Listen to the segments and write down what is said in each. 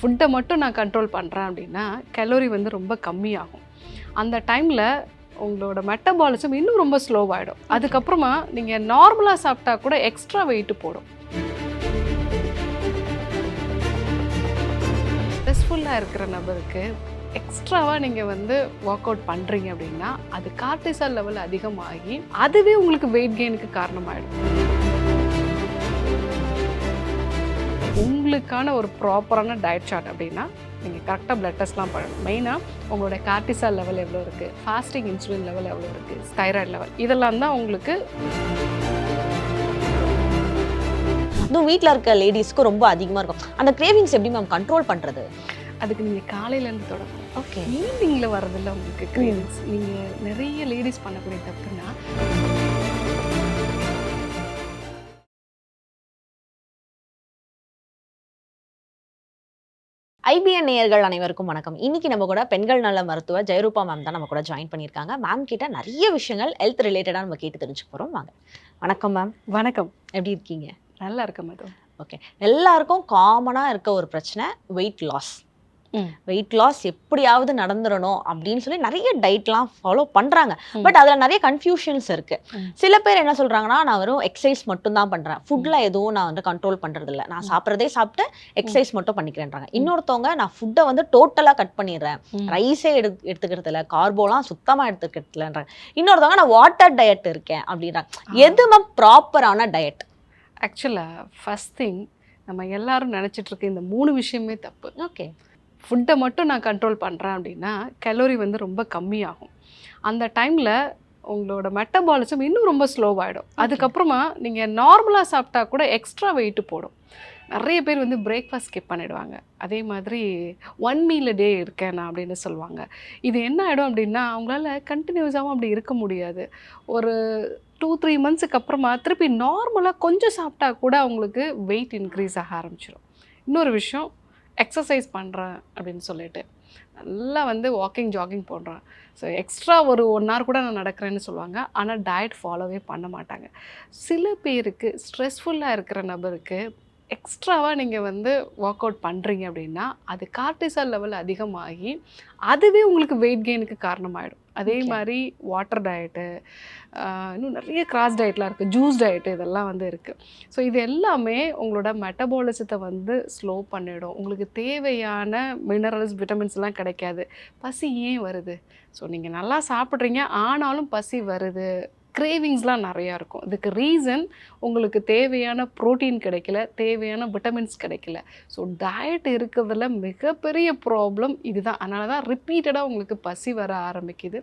ஃபுட்டை மட்டும் நான் கண்ட்ரோல் பண்ணுறேன் அப்படின்னா கலோரி வந்து ரொம்ப கம்மியாகும். அந்த டைமில் உங்களோட மெட்டபாலிசம் இன்னும் ரொம்ப ஸ்லோவாகிடும். அதுக்கப்புறமா நீங்கள் நார்மலாக சாப்பிட்டா கூட எக்ஸ்ட்ரா வெயிட்டு போடும். ஸ்ட்ரெஸ்ஃபுல்லாக இருக்கிற நபருக்கு எக்ஸ்ட்ராவாக நீங்கள் வந்து ஒர்க் அவுட் பண்ணுறீங்க அப்படின்னா அது கார்டிசால் லெவல் அதிகமாகி அதுவே உங்களுக்கு வெயிட் கெயினுக்கு காரணமாகிடும். உங்களுக்கான ஒரு ப்ராப்பரான டயட் சார்ட் அப்படின்னா நீங்கள் கரெக்டாக பிளட் டெஸ்ட்லாம் பண்ணணும். மெயினாக உங்களோட கார்டிசால் லெவல் எவ்வளோ இருக்குது, ஃபாஸ்டிங் இன்சுலின் லெவல் எவ்வளோ இருக்குது, தைராய்டு லெவல், இதெல்லாம் தான் உங்களுக்கு. அதுவும் வீட்டில் இருக்க லேடிஸ்க்கு ரொம்ப அதிகமாக இருக்கும். அந்த கிரேவிங்ஸ் எப்படி மேம் கண்ட்ரோல் பண்ணுறது? அதுக்கு நீங்கள் காலையிலேருந்து தொடங்கணும். ஓகே, ஈவினிங்கில் வரதில்ல உங்களுக்கு கிரேவிங்ஸ். நீங்கள் நிறைய லேடிஸ் பண்ணக்கூடிய தப்புன்னா, ஐபிஎன் நேயர்கள் அனைவருக்கும் வணக்கம். இன்னைக்கு நம்ம கூட பெண்கள் நல மருத்துவர் ஜெயரூபா மேம் தான் நம்ம கூட ஜாயின் பண்ணியிருக்காங்க. மேம் கிட்ட நிறைய விஷயங்கள் ஹெல்த் ரிலேட்டடாக நம்ம கேட்டு தெரிஞ்சுக்க போகிறோம். வாங்க. வணக்கம் மேம். வணக்கம். எப்படி இருக்கீங்க? நல்லா இருக்க மேடம். ஓகே, எல்லாருக்கும் காமனாக இருக்க ஒரு பிரச்சனை வெயிட் லாஸ். வெயிட் லாஸ் எப்படியாவது நடந்துடணும் அப்படின்னு சொல்லி நிறைய டயட்லாம் ஃபாலோ பண்ணுறாங்க. பட் அதில் நிறைய கன்ஃபியூஷன்ஸ் இருக்குது. சில பேர் என்ன சொல்கிறாங்கன்னா, நான் வெறும் எக்ஸசைஸ் மட்டும் தான் பண்ணுறேன், ஃபுட்டில் எதுவும் நான் வந்து கண்ட்ரோல் பண்ணுறது இல்லை, நான் சாப்பிட்றதே சாப்பிட்டு எக்ஸசைஸ் மட்டும் பண்ணிக்கிறேன்றாங்க. இன்னொருத்தவங்க நான் ஃபுட்டை வந்து டோட்டலாக கட் பண்ணிடுறேன், ரைஸே எடுத்துக்கிறது இல்லை, கார்போலாம் சுத்தமாக எடுத்துக்கிறது இல்லைன்றாங்க. இன்னொருத்தவங்க நான் வாட்டர் டயட் இருக்கேன் அப்படின்றாங்க. எது மேம் ப்ராப்பரான டயட்? ஆக்சுவலாக ஃபஸ்ட் திங், நம்ம எல்லாரும் நினச்சிட்டு இருக்க இந்த 3 விஷயமே தப்பு. ஓகே, ஃபுட்டை மட்டும் நான் கண்ட்ரோல் பண்ணுறேன் அப்படின்னா கலோரி வந்து ரொம்ப கம்மியாகும். அந்த டைமில் உங்களோட மெட்டபாலிசம் இன்னும் ரொம்ப ஸ்லோவாகிடும். அதுக்கப்புறமா நீங்கள் நார்மலாக சாப்பிட்டா கூட எக்ஸ்ட்ரா வெயிட்டு போடும். நிறைய பேர் வந்து பிரேக்ஃபாஸ்ட் ஸ்கிப் பண்ணிவிடுவாங்க. அதே மாதிரி 1 மீல் டே இருக்கேன் நான் அப்படின்னு சொல்லுவாங்க. இது என்ன ஆகிடும் அப்படின்னா அவங்களால கண்டினியூஸாகவும் அப்படி இருக்க முடியாது. ஒரு 2-3 மந்த்ஸுக்கு அப்புறமா திருப்பி நார்மலாக கொஞ்சம் சாப்பிட்டா கூட அவங்களுக்கு வெயிட் இன்க்ரீஸ் ஆக ஆரம்பிச்சிடும். இன்னொரு விஷயம், எக்ஸசைஸ் பண்ணுறேன் அப்படின்னு சொல்லிட்டு நல்லா வந்து வாக்கிங் ஜாகிங் போடுறேன், ஸோ எக்ஸ்ட்ரா ஒரு 1 hour கூட நான் நடக்கிறேன்னு சொல்லுவாங்க. ஆனால் டயட் ஃபாலோவே பண்ண மாட்டாங்க. சில பேருக்கு ஸ்ட்ரெஸ்ஃபுல்லாக இருக்கிற நபருக்கு எக்ஸ்ட்ராவாக நீங்கள் வந்து ஒர்க் அவுட் பண்ணுறீங்க அப்படின்னா அது கார்டிசால் லெவல் அதிகமாகி அதுவே உங்களுக்கு வெயிட் கெயினுக்கு காரணமாகிடும். அதே மாதிரி வாட்டர் டயட்டு, இன்னும் நிறைய கிராஸ் டயட்லாம் இருக்குது, ஜூஸ் டயட்டு, இதெல்லாம் வந்து இருக்குது. ஸோ இது எல்லாமே உங்களோட மெட்டபாலிசத்தை வந்து ஸ்லோ பண்ணிடும். உங்களுக்கு தேவையான மினரல்ஸ் விட்டமின்ஸ்லாம் கிடைக்காது. பசி ஏன் வருது? ஸோ நீங்கள் நல்லா சாப்பிட்றீங்க ஆனாலும் பசி வருது, கிரேவிங்ஸ்லாம் நிறையா இருக்கும். இதுக்கு ரீசன் உங்களுக்கு தேவையான ப்ரோட்டீன் கிடைக்கல, தேவையான விட்டமின்ஸ் கிடைக்கல. ஸோ டயட் இருக்கிறதுல மிகப்பெரிய ப்ராப்ளம் இதுதான். அதனால தான் ரிப்பீட்டடாக உங்களுக்கு பசி வர ஆரம்பிக்குது.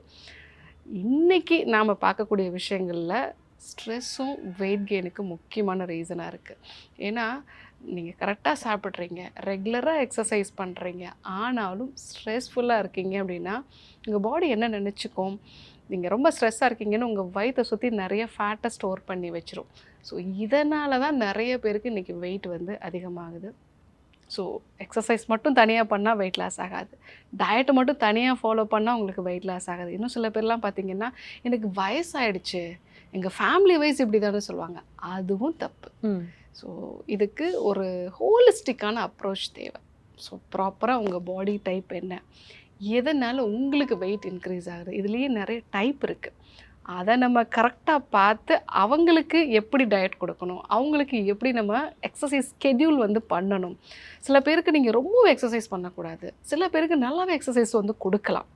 இன்றைக்கி நாம் பார்க்கக்கூடிய விஷயங்களில் ஸ்ட்ரெஸ்ஸும் வெயிட் கெயினுக்கு முக்கியமான ரீசனாக இருக்குது. ஏன்னா நீங்கள் கரெக்டாக சாப்பிட்றீங்க, ரெகுலராக எக்ஸசைஸ் பண்ணுறீங்க, ஆனாலும் ஸ்ட்ரெஸ்ஃபுல்லாக இருக்கீங்க அப்படின்னா உங்கள் பாடி என்ன நினச்சிக்கும்? நீங்கள் ரொம்ப ஸ்ட்ரெஸ்ஸாக இருக்கீங்கன்னு உங்கள் வயிற்றை சுற்றி நிறைய ஃபேட்டை ஸ்டோர் பண்ணி வச்சிரும். ஸோ இதனால தான் நிறைய பேருக்கு இன்றைக்கி வெயிட் வந்து அதிகமாகுது. ஸோ எக்ஸசைஸ் மட்டும் தனியாக பண்ணால் வெயிட் லாஸ் ஆகாது, டயட்டை மட்டும் தனியாக ஃபாலோ பண்ணால் உங்களுக்கு வெயிட் லாஸ் ஆகாது. இன்னும் சில பேர்லாம் பார்த்திங்கன்னா, எனக்கு வயசாகிடுச்சு, எங்கள் ஃபேமிலி வைஸ் இப்படி தானே சொல்லுவாங்க. அதுவும் தப்பு. ஸோ இதுக்கு ஒரு ஹோலிஸ்டிக்கான அப்ரோச் தேவை. ஸோ ப்ராப்பராக உங்கள் பாடி டைப் என்ன, எதனால் உங்களுக்கு வெயிட் இன்க்ரீஸ் ஆகுது, இதுலேயே நிறைய டைப் இருக்குது. அதை நம்ம கரெக்டாக பார்த்து அவங்களுக்கு எப்படி டயட் கொடுக்கணும், அவங்களுக்கு எப்படி நம்ம எக்ஸசைஸ் ஸ்கெட்யூல் வந்து பண்ணணும். சில பேருக்கு நீங்கள் ரொம்ப எக்ஸசைஸ் பண்ணக்கூடாது, சில பேருக்கு நல்லாவே எக்ஸசைஸ் வந்து கொடுக்கலாம்.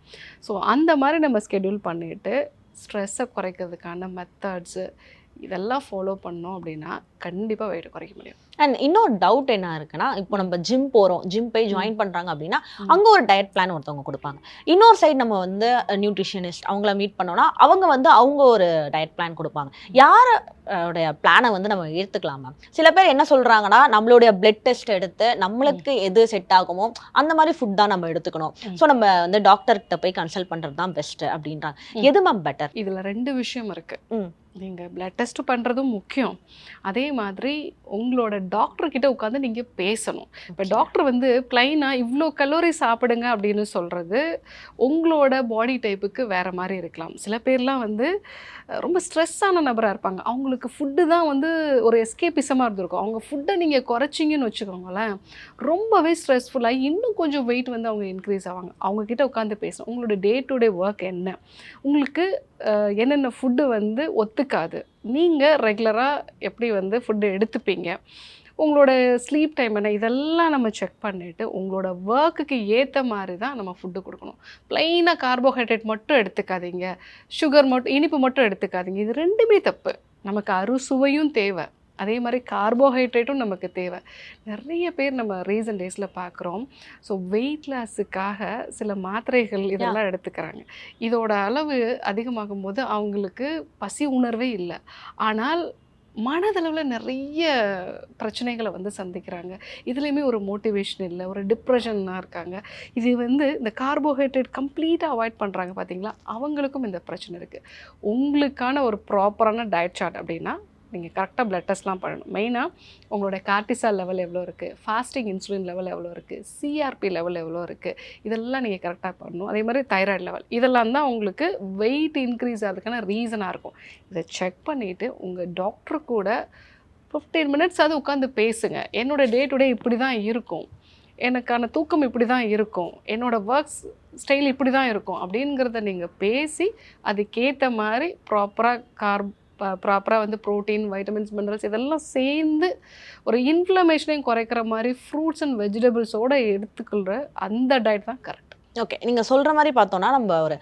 ஸோ அந்த மாதிரி நம்ம ஸ்கெட்யூல் பண்ணிவிட்டு ஸ்ட்ரெஸ்ஸை குறைக்கிறதுக்கான மெத்தட்ஸு இதெல்லாம் ஃபாலோ பண்ணோம் அப்படின்னா கண்டிப்பாக வெயிட் குறைக்க முடியும். அண்ட் இன்னொரு டவுட் என்ன இருக்குன்னா, இப்போ நம்ம ஜிம் போகிறோம், ஜிம் போய் ஜாயின் பண்ணுறாங்க அப்படின்னா அங்கே ஒரு டயட் பிளான் ஒருத்தவங்க கொடுப்பாங்க. இன்னொரு சைடு நம்ம வந்து நியூட்ரிஷனிஸ்ட் அவங்கள மீட் பண்ணோன்னா அவங்க ஒரு டயட் பிளான் கொடுப்பாங்க. யாரோடைய பிளானை வந்து நம்ம எடுத்துக்கலாம் மேம்? சில பேர் என்ன சொல்கிறாங்கன்னா, நம்மளுடைய பிளட் டெஸ்ட் எடுத்து நம்மளுக்கு எது செட் ஆகுமோ அந்த மாதிரி ஃபுட் தான் நம்ம எடுத்துக்கணும், ஸோ நம்ம வந்து டாக்டர்கிட்ட போய் கன்சல்ட் பண்ணுறது தான் பெஸ்ட்டு அப்படின்றாங்க. எது மேம் பெட்டர்? இதில் 2 விஷயம் இருக்குது. நீங்கள் பிளட் டெஸ்ட் பண்ணுறதும் முக்கியம். அதே மாதிரி உங்களோட டாக்டர் கிட்ட உட்காந்து நீங்கள் பேசணும். இப்போ டாக்டர் வந்து ப்ளைனாக இவ்வளோ கலோரி சாப்பிடுங்க அப்படின்னு சொல்கிறது உங்களோட பாடி டைப்புக்கு வேறு மாதிரி இருக்கலாம். சில பேர்லாம் வந்து ரொம்ப ஸ்ட்ரெஸ்ஸான நபராக இருப்பாங்க. அவங்களுக்கு ஃபுட்டு தான் வந்து ஒரு எஸ்கேபிசமாக இருந்திருக்கும். அவங்க ஃபுட்டை நீங்கள் குறைச்சிங்கன்னு வச்சுக்கோங்களேன், ரொம்பவே ஸ்ட்ரெஸ்ஃபுல்லாகி இன்னும் கொஞ்சம் வெயிட் வந்து அவங்க இன்க்ரீஸ் ஆவாங்க. அவங்கக்கிட்ட உட்காந்து பேசணும். உங்களோட டே டு டே ஒர்க் என்ன, உங்களுக்கு என்னென்ன ஃபுட்டு வந்து ஒத்துக்காது, நீங்கள் ரெகுலராக எப்படி வந்து ஃபுட்டு எடுத்துப்பீங்க, உங்களோட ஸ்லீப் டைம் என்ன, இதெல்லாம் நம்ம செக் பண்ணிவிட்டு உங்களோட ஒர்க்குக்கு ஏற்ற மாதிரி தான் நம்ம ஃபுட்டு கொடுக்கணும். ப்ளைனாக கார்போஹைட்ரேட் மட்டும் எடுத்துக்காதீங்க, சுகர் மட்டும் இனிப்பு மட்டும் எடுத்துக்காதீங்க. இது ரெண்டுமே தப்பு. நமக்கு அறுசுவையும் தேவை, அதே மாதிரி கார்போஹைட்ரேட்டும் நமக்கு தேவை. நிறைய பேர் நம்ம ரீசன்ட் டேஸில் பார்க்குறோம். ஸோ வெயிட் லாஸுக்காக சில மாத்திரைகள் இதெல்லாம் எடுத்துக்கிறாங்க. இதோட அளவு அதிகமாகும் போது அவங்களுக்கு பசி உணர்வே இல்லை. ஆனால் மனதளவில் நிறைய பிரச்சனைகளை வந்து சந்திக்கிறாங்க. இதுலேயுமே ஒரு மோட்டிவேஷன் இல்லை, ஒரு டிப்ரெஷன்னாக இருக்காங்க. இது வந்து இந்த கார்போஹைட்ரேட் கம்ப்ளீட்டாக அவாய்ட் பண்ணுறாங்க பார்த்தீங்களா, அவங்களுக்கும் இந்த பிரச்சனை இருக்குது. உங்களுக்கான ஒரு ப்ராப்பரான டயட் சார்ட் அப்படின்னா நீங்கள் கரெக்டாக பிளட் டெஸ்ட்லாம் பண்ணணும். மெயினாக உங்களோட கார்டிசால் லெவல் எவ்வளோ இருக்குது, ஃபாஸ்டிங் இன்சுலின் லெவல் எவ்வளோ இருக்குது, சிஆர்பி லெவல் எவ்வளோ இருக்குது, இதெல்லாம் நீங்கள் கரெக்டாக பண்ணணும். அதே மாதிரி தைராய்டு லெவல், இதெல்லாம் தான் உங்களுக்கு வெயிட் இன்க்ரீஸ் ஆகிறதுக்கான ரீசனாக இருக்கும். இதை செக் பண்ணிவிட்டு உங்கள் டாக்டர் கூட 15 மினிட்ஸாவது உட்காந்து பேசுங்க. என்னோடய டே டு டே இப்படி தான் இருக்கும், எனக்கான தூக்கம் இப்படி தான் இருக்கும், என்னோடய ஒர்க்ஸ் ஸ்டைல் இப்படி தான் இருக்கும் அப்படிங்கிறத நீங்கள் பேசி அதுக்கேற்ற மாதிரி ப்ராப்பராக வந்து ப்ரோட்டீன், வைட்டமின்ஸ், மினரல்ஸ் இதெல்லாம் சேர்ந்து ஒரு இன்ஃப்ளமேஷனையும் குறைக்கிற மாதிரி ஃப்ரூட்ஸ் அண்ட் வெஜிடபிள்ஸோடு எடுத்துக்கொள்கிற அந்த டயட் தான் கரெக்ட். ஓகே, நீங்கள் சொல்கிற மாதிரி பார்த்தோன்னா நம்ம ஒரு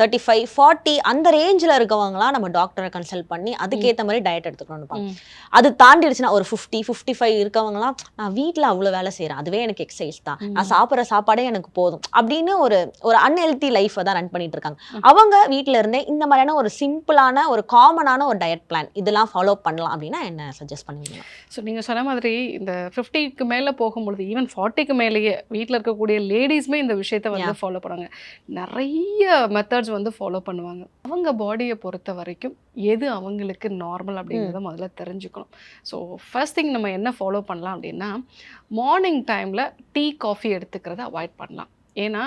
35, 40 அந்த ரேஞ்சில் இருக்கவங்களாம் நம்ம டாக்டரை கன்சல்ட் பண்ணி அதுக்கேற்ற மாதிரி டயட் எடுத்துக்கணும்னு. அது தாண்டிடுச்சுன்னா ஒரு 50, 55 இருக்கவங்களாம் நான் வீட்டில் அவ்வளோ வேலை செய்கிறேன், அதுவே எனக்கு எக்ஸசைஸ் தான், நான் சாப்பிட்ற சாப்பாடே எனக்கு போதும் அப்படின்னு ஒரு அன்ஹெல்த்தி லைஃப்பை தான் ரன் பண்ணிட்டு இருக்காங்க. அவங்க வீட்டில் இருந்தே இந்த மாதிரியான ஒரு சிம்பிளான ஒரு காமனான ஒரு டயட் பிளான் இதெல்லாம் ஃபாலோ பண்ணலாம் அப்படின்னா என்ன சஜஸ்ட் பண்ணுவீங்க? ஸோ நீங்கள் சொன்ன மாதிரி இந்த 50க்கு மேலே போகும்பொழுது ஈவன் 40க்கு மேலேயே வீட்டில் இருக்கக்கூடிய லேடிஸுமே இந்த விஷயத்தை வந்து ஃபாலோ பண்ணுவாங்க. நிறைய மெத்தட்ஸ் வந்து ஃபாலோ பண்ணுவாங்க. அவங்க பாடியை பொறுத்த வரைக்கும் எது அவங்களுக்கு நார்மல் அப்படிங்கிறத முதல்ல தெரிஞ்சுக்கணும். ஸோ ஃபர்ஸ்ட் திங் நம்ம என்ன ஃபாலோ பண்ணலாம் அப்படின்னா, மார்னிங் டைமில் டீ காஃபி எடுத்துக்கிறத அவாய்ட் பண்ணலாம். ஏன்னா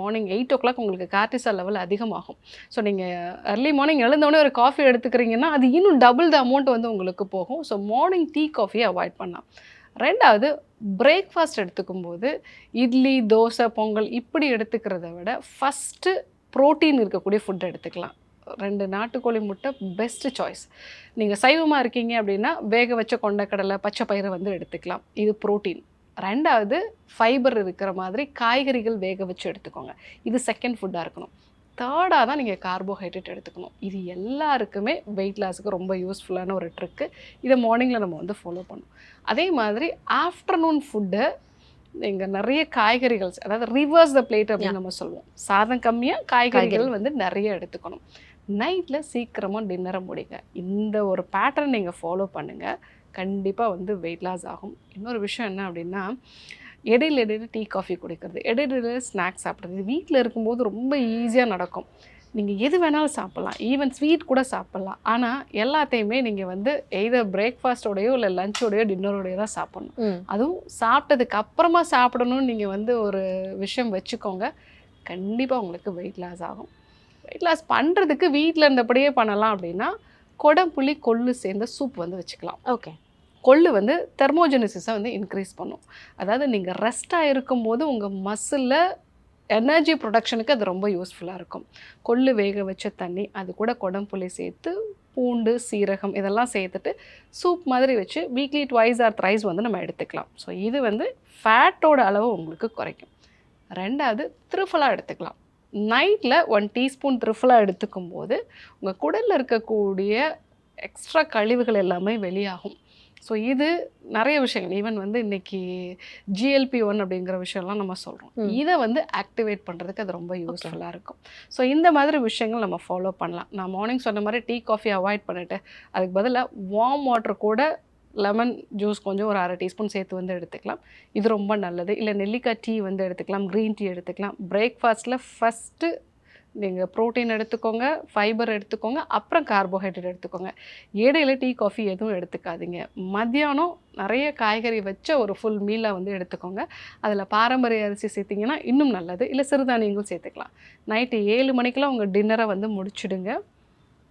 மார்னிங் 8 o'clock உங்களுக்கு கார்டிசால் லெவல் அதிகமாகும். ஸோ நீங்கள் அர்லி மார்னிங் எழுந்தோடனே ஒரு காஃபி எடுத்துக்கிறீங்கன்னா அது இன்னும் டபுள் த அமௌண்ட் வந்து உங்களுக்கு போகும். ஸோ மார்னிங் டீ காஃபியை அவாய்ட் பண்ணலாம். ரெண்டாவது, பிரேக்ஃபாஸ்ட் எடுத்துக்கும்போது இட்லி, தோசை, பொங்கல் இப்படி எடுத்துக்கிறத விட ஃபஸ்ட்டு ப்ரோட்டீன் இருக்கக்கூடிய ஃபுட் எடுத்துக்கலாம். 2 நாட்டுக்கோழி முட்டை பெஸ்ட்டு சாய்ஸ். நீங்கள் சைவமாக இருக்கீங்க அப்படின்னா வேக வச்ச கொண்டக்கடலை, பச்சை பயிரை வந்து எடுத்துக்கலாம், இது ப்ரோட்டீன். ரெண்டாவது, ஃபைபர் இருக்கிற மாதிரி காய்கறிகள் வேக வச்சு எடுத்துக்கோங்க, இது செகண்ட் ஃபுட்டாக இருக்கணும். தேர்டாக தான் நீங்கள் கார்போஹைட்ரேட் எடுத்துக்கணும். இது எல்லாருக்குமே வெயிட் லாஸுக்கு ரொம்ப யூஸ்ஃபுல்லான ஒரு ட்ரிக்கு. இதை மார்னிங்கில் நம்ம வந்து ஃபாலோ பண்ணணும். அதே மாதிரி ஆஃப்டர்நூன் ஃபுட்டு நீங்கள் நிறைய காய்கறிகள், அதாவது ரிவர்ஸ் த பிளேட் அப்படின்னு நம்ம சொல்லுவோம். சாதம் கம்மியாக காய்கறிகள் வந்து நிறைய எடுத்துக்கணும். நைட்டில் சீக்கிரமாக டின்னரை முடிங்க. இந்த ஒரு பேட்டர்ன் நீங்கள் ஃபாலோ பண்ணுங்கள், கண்டிப்பாக வந்து வெயிட் லாஸ் ஆகும். இன்னொரு விஷயம் என்ன அப்படின்னா, இடையில டீ காஃபி குடிக்கிறது, இடையில ஸ்நாக்ஸ் சாப்பிட்றது வீட்டில் இருக்கும்போது ரொம்ப ஈஸியாக நடக்கும். நீங்கள் எது வேணாலும் சாப்பிட்லாம், ஈவன் ஸ்வீட் கூட சாப்பிட்லாம். ஆனால் எல்லாத்தையுமே நீங்கள் வந்து எய்தர் பிரேக்ஃபாஸ்ட்டோடையோ இல்லை லஞ்சோடையோ டின்னரோடையோ தான் சாப்பிட்ணும். அதுவும் சாப்பிட்டதுக்கு அப்புறமா சாப்பிடணும்னு நீங்கள் வந்து ஒரு விஷயம் வச்சுக்கோங்க, கண்டிப்பாக உங்களுக்கு வெயிட் லாஸ் ஆகும். வெயிட் லாஸ் பண்ணுறதுக்கு வீட்டில் இருந்தபடியே பண்ணலாம் அப்படின்னா, கொடம்புளி கொள்ளு சேர்ந்த சூப் வந்து வச்சுக்கலாம். ஓகே, கொள்ளு வந்து தெர்மோஜெனிசிஸை வந்து இன்க்ரீஸ் பண்ணும். அதாவது நீங்கள் ரெஸ்ட்டாக இருக்கும்போது உங்கள் மசிலில் எனர்ஜி ப்ரொடக்ஷனுக்கு அது ரொம்ப யூஸ்ஃபுல்லாக இருக்கும். கொள்ளு வேக வச்ச தண்ணி, அது கூட கொடம்புளி சேர்த்து பூண்டு, சீரகம் இதெல்லாம் சேர்த்துட்டு சூப் மாதிரி வச்சு வீக்லி 2 or 3 வந்து நம்ம எடுத்துக்கலாம். ஸோ இது வந்து ஃபேட்டோட அளவு உங்களுக்கு குறைக்கும். ரெண்டாவது, திரிஃபலா எடுத்துக்கலாம். நைட்டில் 1 டீஸ்பூன் திரிஃபலா எடுத்துக்கும் போது உங்கள் குடலில் இருக்கக்கூடிய எக்ஸ்ட்ரா கழிவுகள் எல்லாமே வெளியாகும். ஸோ இது நிறைய விஷயங்கள், ஈவன் வந்து இன்றைக்கி GLP-1 அப்படிங்கிற விஷயம்லாம் நம்ம சொல்கிறோம், இதை வந்து ஆக்டிவேட் பண்ணுறதுக்கு அது ரொம்ப யூஸ்ஃபுல்லாக இருக்கும். ஸோ இந்த மாதிரி விஷயங்கள் நம்ம ஃபாலோ பண்ணலாம். நான் மார்னிங் சொன்ன மாதிரி டீ காஃபி அவாய்ட் பண்ணிவிட்டு அதுக்கு பதிலாக வார்ம் வாட்டர் கூட லெமன் ஜூஸ் கொஞ்சம் ஒரு 1/2 டீஸ்பூன் சேர்த்து வந்து எடுத்துக்கலாம், இது ரொம்ப நல்லது. இல்லை நெல்லிக்காய் டீ வந்து எடுத்துக்கலாம், க்ரீன் டீ எடுத்துக்கலாம். பிரேக்ஃபாஸ்ட்டில் ஃபஸ்ட்டு நீங்கள் ப்ரோட்டீன் எடுத்துக்கோங்க, ஃபைபர் எடுத்துக்கோங்க, அப்புறம் கார்போஹைட்ரேட் எடுத்துக்கோங்க. இடையில டீ, காஃபி எதுவும் எடுத்துக்காதீங்க. மத்தியானம் நிறைய காய்கறி வச்ச ஒரு ஃபுல் மீலாக வந்து எடுத்துக்கோங்க. அதில் பாரம்பரிய அரிசி சேர்த்திங்கன்னா இன்னும் நல்லது. இல்லை சிறுதானியங்களும் சேர்த்துக்கலாம். நைட்டு 7 மணிக்கெலாம் உங்கள் டின்னரை வந்து முடிச்சிடுங்க.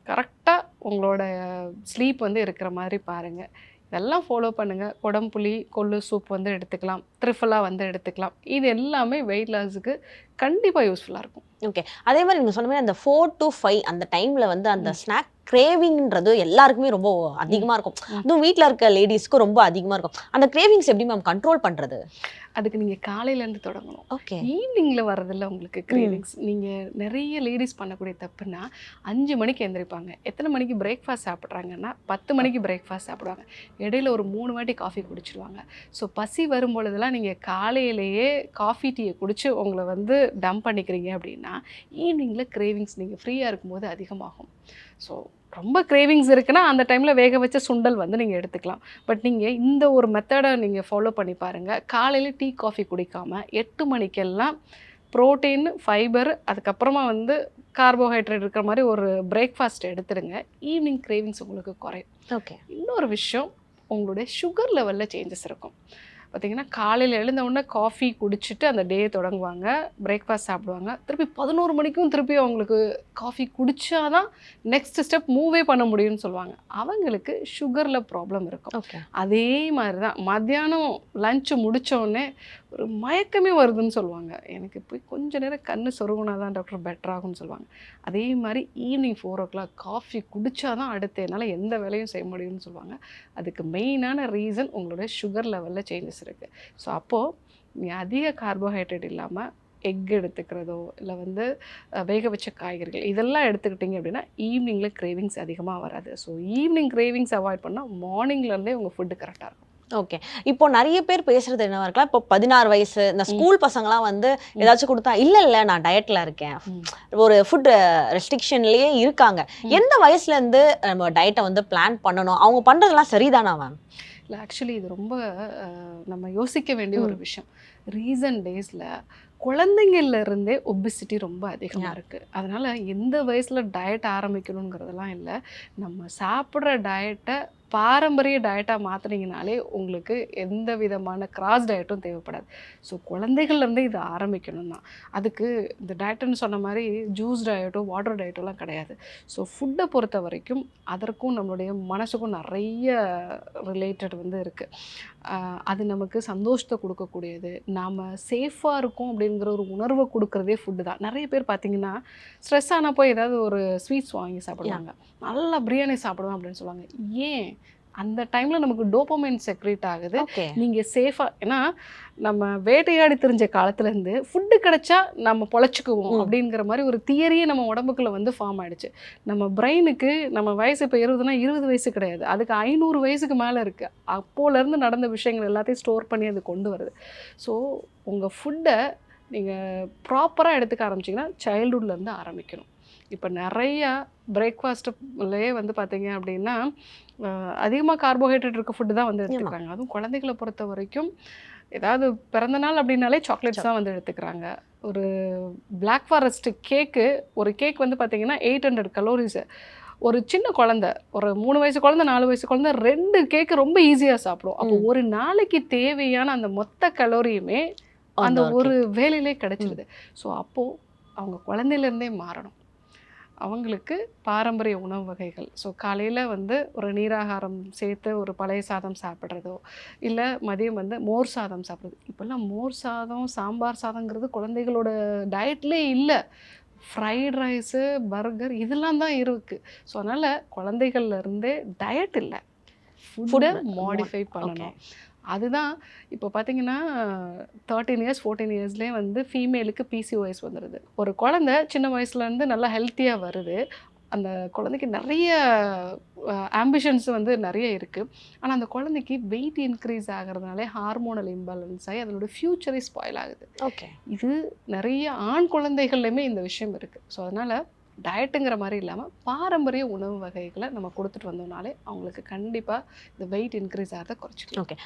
கரெக்டாக உங்களோட ஸ்லீப் வந்து இருக்கிற மாதிரி பாருங்கள். இதெல்லாம் ஃபாலோ பண்ணுங்கள். குடம்புளி, கொள்ளு சூப் வந்து எடுத்துக்கலாம். த்ரிஃபலாக வந்து எடுத்துக்கலாம். இது எல்லாமே வெயிட் லாஸுக்கு கண்டிப்பாக யூஸ்ஃபுல்லாக இருக்கும். ஓகே. அதே மாதிரி நீங்க சொன்ன மாதிரி அந்த 4 to 5 அந்த டைம்ல வந்து அந்த ஸ்நாக் கிரேவிங்ன்றது எல்லாருக்குமே ரொம்ப அதிகமா இருக்கும். அதுவும் வீட்ல இருக்க லேடிஸ்க்கு ரொம்ப அதிகமா இருக்கும். அந்த கிரேவிங்ஸ் எப்படி மேம் கண்ட்ரோல் பண்றது? அதுக்கு நீங்கள் காலையிலேருந்து தொடங்கணும். ஓகே. ஈவினிங்கில் வர்றதில்ல உங்களுக்கு கிரேவிங்ஸ். நீங்கள் நிறைய லேடிஸ் பண்ணக்கூடிய தப்புன்னா 5 மணிக்கு எந்திரிப்பாங்க. எத்தனை மணிக்கு பிரேக்ஃபாஸ்ட் சாப்பிட்றாங்கன்னா 10 மணிக்கு பிரேக்ஃபாஸ்ட் சாப்பிடுவாங்க. இடையில ஒரு 3 வாட்டி காஃபி குடிச்சிடுவாங்க. ஸோ பசி வரும்பொழுதெல்லாம் நீங்கள் காலையிலேயே காஃபி டீயை குடிச்சு உங்களை வந்து டம்ப் பண்ணிக்கிறீங்க அப்படின்னா ஈவினிங்கில் கிரேவிங்ஸ் நீங்கள் ஃப்ரீயாக இருக்கும்போது அதிகமாகும். ஸோ ரொம்ப கிரேவிங்ஸ் இருக்குன்னா அந்த டைமில் வேக வச்ச சுண்டல் வந்து நீங்கள் எடுத்துக்கலாம். பட் நீங்கள் இந்த ஒரு மெத்தடை நீங்கள் ஃபாலோ பண்ணி பாருங்கள். காலையில் டீ காஃபி குடிக்காமல் 8 மணிக்கெல்லாம் ப்ரோட்டீன், ஃபைபர், அதுக்கப்புறமா வந்து கார்போஹைட்ரேட் இருக்கிற மாதிரி ஒரு பிரேக்ஃபாஸ்ட் எடுத்துடுங்க. ஈவினிங் கிரேவிங்ஸ் உங்களுக்கு குறையும். ஓகே. இன்னொரு விஷயம், உங்களுடைய சுகர் லெவலில் சேஞ்சஸ் இருக்கும். பார்த்திங்கன்னா காலையில் எழுந்த உடனே காஃபி குடிச்சிட்டு அந்த டே தொடங்குவாங்க, பிரேக்ஃபாஸ்ட் சாப்பிடுவாங்க. திருப்பி 11 மணிக்கும் திருப்பி அவங்களுக்கு காஃபி குடித்தாதான் நெக்ஸ்ட் ஸ்டெப் மூவே பண்ண முடியும்னு சொல்லுவாங்க. அவங்களுக்கு சுகரில் ப்ராப்ளம் இருக்கும். ஓகே. அதே மாதிரி தான் மத்தியானம் லஞ்சு முடித்தோடனே ஒரு மயக்கமே வருதுன்னு சொல்லுவாங்க. எனக்கு போய் கொஞ்ச நேரம் கண்ணு சொருகுனா தான் டாக்டர் பெட்டர் ஆகும்னு சொல்லுவாங்க. அதே மாதிரி ஈவினிங் 4 o'clock காஃபி குடித்தாதான் அடுத்து என்னால் எந்த வேலையும் செய்ய முடியும்னு சொல்லுவாங்க. அதுக்கு மெயினான ரீசன் உங்களோட சுகர் லெவலில் சேஞ்சஸ் இருக்குது. ஸோ அப்போது நீங்கள் அதிக கார்போஹைட்ரேட் இல்லாமல் எக் எடுத்துக்கிறதோ இல்லை வந்து வேக வச்ச காய்கறிகள் இதெல்லாம் எடுத்துக்கிட்டிங்க அப்படின்னா ஈவினிங்கில் கிரேவிங்ஸ் அதிகமாக வராது. ஸோ ஈவினிங் கிரேவிங்ஸ் அவாய்ட் பண்ணால் மார்னிங்லேருந்தே உங்கள் ஃபுட்டு கரெக்டாக இருக்கும். ஓகே. இப்போ நிறைய பேர் பேசுறது என்னவா இருக்கலாம், இப்போ 16 வயசு இந்த ஸ்கூல் பசங்களாம் வந்து ஏதாச்சும் கொடுத்தா இல்ல நான் டயட்ல இருக்கேன், ஒரு ஃபுட் ரெஸ்ட்ரிக்ஷன்லயே இருக்காங்க. எந்த வயசுல இருந்து நம்ம டயட்டை வந்து பிளான் பண்ணணும்? அவங்க பண்றதெல்லாம் சரிதானா மேம்? இல்லை, ஆக்சுவலி இது ரொம்ப நம்ம யோசிக்க வேண்டிய ஒரு விஷயம். ரீசன்ட் டேஸில் குழந்தைங்கள்லேருந்தே ஒபிசிட்டி ரொம்ப அதிகமாக இருக்குது. அதனால் எந்த வயசில் டயட் ஆரம்பிக்கணுங்கிறதெல்லாம் இல்லை. நம்ம சாப்பிட்ற டயட்டை பாரம்பரிய டயட்டாக மாற்றினீங்கனாலே உங்களுக்கு எந்த விதமான கிராஸ் டயட்டும் தேவைப்படாது. ஸோ குழந்தைகள்லேருந்தே இது ஆரம்பிக்கணும் தான். அதுக்கு இந்த டயட்டுன்னு சொன்ன மாதிரி ஜூஸ் டயட்டோ வாட்டர் டயட்டோலாம் கிடையாது. ஸோ ஃபுட்டை பொறுத்த வரைக்கும் அதற்கும் நம்மளுடைய மனசுக்கும் நிறைய ரிலேட்டட் வந்து இருக்குது. அது நமக்கு சந்தோஷத்தை கொடுக்கக்கூடியது, நாம் சேஃபாக இருக்கோம் அப்படிங்கிற ஒரு உணர்வை கொடுக்குறதே ஃபுட்டு தான். நிறைய பேர் பார்த்திங்கன்னா ஸ்ட்ரெஸ் ஆனால் போய் ஏதாவது ஒரு ஸ்வீட்ஸ் வாங்கி சாப்பிடுவாங்க, நல்லா பிரியாணி சாப்பிடுவேன் அப்படின்னு சொல்லுவாங்க. ஏன்? அந்த டைமில் நமக்கு டோபமைன் செக்ரேட் ஆகுது. நீங்கள் சேஃபாக, ஏன்னா நம்ம வேட்டையாடி தெரிஞ்ச காலத்துலேருந்து ஃபுட்டு கிடைச்சா நம்ம பொழைச்சிக்குவோம் அப்படிங்கிற மாதிரி ஒரு தியரியே நம்ம உடம்புக்குள்ளே வந்து ஃபார்ம் ஆகிடுச்சு. நம்ம பிரெயினுக்கு நம்ம வயசு இப்போ 20னா 20 வயசு கிடையாது, அதுக்கு 500 வயசுக்கு மேலே இருக்குது. அப்போலேருந்து நடந்த விஷயங்கள் எல்லாத்தையும் ஸ்டோர் பண்ணி அது கொண்டு வருது. ஸோ உங்கள் ஃபுட்டை நீங்கள் ப்ராப்பராக எடுத்துக்க ஆரம்பிச்சிங்கன்னா சைல்டுஹுட்லேருந்து ஆரம்பிக்கணும். இப்போ நிறையா பிரேக்ஃபாஸ்ட்டுலேயே வந்து பார்த்தீங்க அப்படின்னா அதிகமாக கார்போஹைட்ரேட் இருக்க ஃபுட்டு தான் வந்து எடுத்துக்கிறாங்க. அதுவும் குழந்தைகளை பொறுத்த வரைக்கும் ஏதாவது பிறந்தநாள் அப்படின்னாலே சாக்லேட்ஸ் தான் வந்து எடுத்துக்கிறாங்க. ஒரு பிளாக் ஃபாரஸ்ட் கேக்கு, ஒரு கேக் வந்து பார்த்தீங்கன்னா 800 கலோரிஸு. ஒரு சின்ன குழந்தை, ஒரு 3 வயசு குழந்தை, 4 வயசு குழந்தை 2 கேக்கு ரொம்ப ஈஸியாக சாப்பிடும். அப்போ ஒரு நாளைக்கு தேவையான அந்த மொத்த கலோரியுமே அந்த ஒரு வேலையிலே கிடைச்சிடுது. ஸோ அப்போது அவங்க குழந்தையிலேருந்தே மாறணும். அவங்களுக்கு பாரம்பரிய உணவு வகைகள், ஸோ காலையில் வந்து ஒரு நீராகாரம் சேர்த்து ஒரு பழைய சாதம் சாப்பிட்றதோ, இல்லை மதியம் வந்து மோர் சாதம் சாப்பிட்றது. இப்போல்லாம் மோர் சாதம், சாம்பார் சாதங்கிறது குழந்தைகளோட டயட்லேயே இல்லை. ஃப்ரைட் ரைஸு, பர்கர் இதெல்லாம் தான் இருக்குது. ஸோ அதனால் குழந்தைகள்லேருந்தே டயட் இல்லை, ஃபுட்டை மாடிஃபை பண்ணணும். அதுதான் இப்போ பார்த்தீங்கன்னா 13 இயர்ஸ் 14 இயர்ஸ்லேயே வந்து ஃபீமேலுக்கு பிசிஓஎஸ் வந்துடுது. ஒரு குழந்தை சின்ன வயசுலேருந்து நல்லா ஹெல்த்தியாக வருது. அந்த குழந்தைக்கு நிறைய ஆம்பிஷன்ஸ் வந்து நிறைய இருக்குது. ஆனால் அந்த குழந்தைக்கு வெயிட் இன்க்ரீஸ் ஆகிறதுனாலே ஹார்மோனல் இம்பேலன்ஸ் ஆகி அதனோட ஃப்யூச்சரே ஸ்பாயில் ஆகுது. ஓகே. இது நிறைய ஆண் குழந்தைகள்லையுமே இந்த விஷயம் இருக்குது. ஸோ அதனால் டயட்டுங்கிற மாதிரி இல்லாமல் பாரம்பரிய உணவு வகைகளை நம்ம கொடுத்துட்டு வந்தோம்னாலே அவங்களுக்கு கண்டிப்பாக இந்த வெயிட் இன்க்ரீஸ் ஆகிறத குறைச்சிக்கலாம். ஓகே.